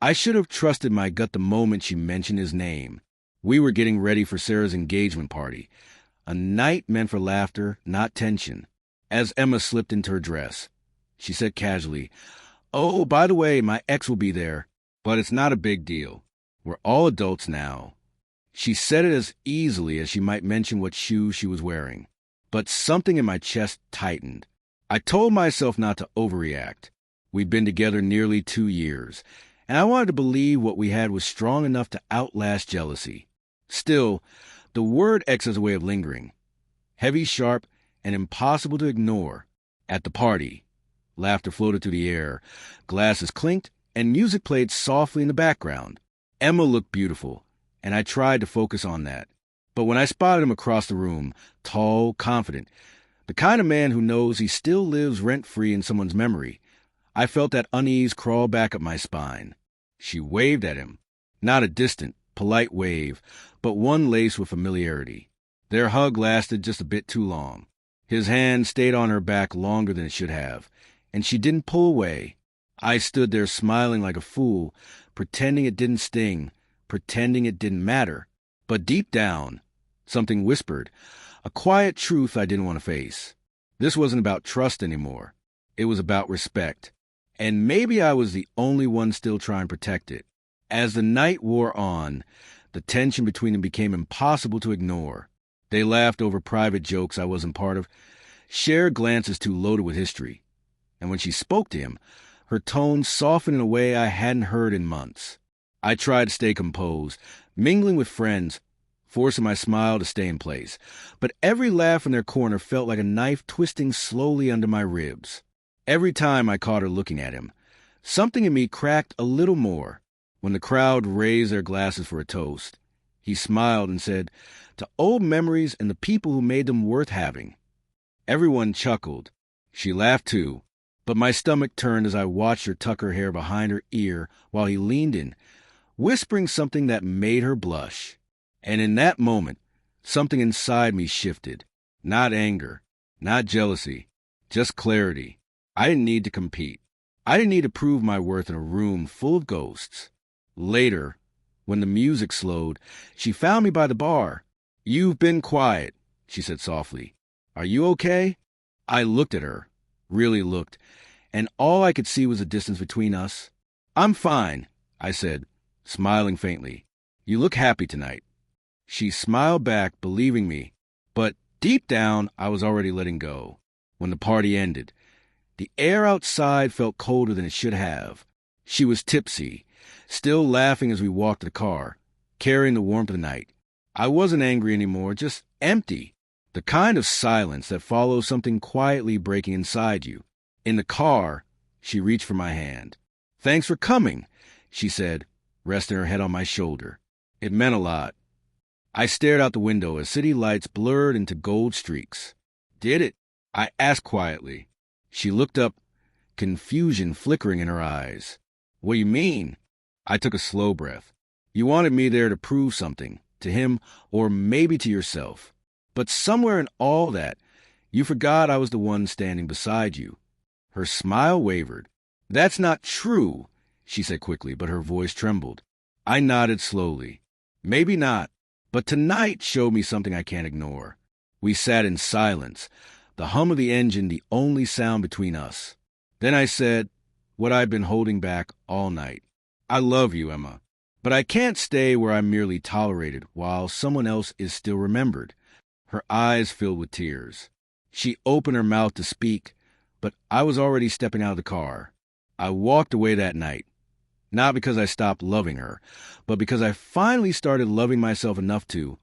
I should have trusted my gut the moment she mentioned his name. We were getting ready for Sarah's engagement party. A night meant for laughter, not tension. As Emma slipped into her dress, she said casually, "Oh, by the way, my ex will be there, but it's not a big deal. We're all adults now." She said it as easily as she might mention what shoes she was wearing. But something in my chest tightened. I told myself not to overreact. We'd been together nearly 2 years, and I wanted to believe what we had was strong enough to outlast jealousy. Still, the word ex has a way of lingering. Heavy, sharp, and impossible to ignore. At the party, laughter floated through the air, glasses clinked, and music played softly in the background. Emma looked beautiful, and I tried to focus on that. But when I spotted him across the room, tall, confident, the kind of man who knows he still lives rent-free in someone's memory, I felt that unease crawl back up my spine. She waved at him. Not a distant, polite wave, but one laced with familiarity. Their hug lasted just a bit too long. His hand stayed on her back longer than it should have, and she didn't pull away. I stood there smiling like a fool, pretending it didn't sting, pretending it didn't matter. But deep down, something whispered, a quiet truth I didn't want to face. This wasn't about trust anymore. It was about respect. And maybe I was the only one still trying to protect it. As the night wore on, the tension between them became impossible to ignore. They laughed over private jokes I wasn't part of, shared glances too loaded with history. And when she spoke to him, her tone softened in a way I hadn't heard in months. I tried to stay composed, mingling with friends, forcing my smile to stay in place. But every laugh in their corner felt like a knife twisting slowly under my ribs. Every time I caught her looking at him, something in me cracked a little more. When the crowd raised their glasses for a toast, he smiled and said, "To old memories and the people who made them worth having." Everyone chuckled. She laughed too, but my stomach turned as I watched her tuck her hair behind her ear while he leaned in, whispering something that made her blush. And in that moment, something inside me shifted. Not anger, not jealousy, just clarity. I didn't need to compete. I didn't need to prove my worth in a room full of ghosts. Later, when the music slowed, she found me by the bar. "You've been quiet," she said softly. "Are you okay?" I looked at her, really looked, and all I could see was the distance between us. "I'm fine," I said, smiling faintly. "You look happy tonight." She smiled back, believing me, but deep down I was already letting go. When the party ended, the air outside felt colder than it should have. She was tipsy, still laughing as we walked to the car, carrying the warmth of the night. I wasn't angry anymore, just empty. The kind of silence that follows something quietly breaking inside you. In the car, she reached for my hand. "Thanks for coming," she said, resting her head on my shoulder. It meant a lot. I stared out the window as city lights blurred into gold streaks. "Did it?" I asked quietly. She looked up, confusion flickering in her eyes. "What do you mean?" I took a slow breath. "You wanted me there to prove something, to him, or maybe to yourself. But somewhere in all that, you forgot I was the one standing beside you." Her smile wavered. "That's not true," she said quickly, but her voice trembled. I nodded slowly. "Maybe not, but tonight showed me something I can't ignore." We sat in silence, the hum of the engine the only sound between us. Then I said what I'd been holding back all night. "I love you, Emma, but I can't stay where I'm merely tolerated while someone else is still remembered." Her eyes filled with tears. She opened her mouth to speak, but I was already stepping out of the car. I walked away that night, not because I stopped loving her, but because I finally started loving myself enough to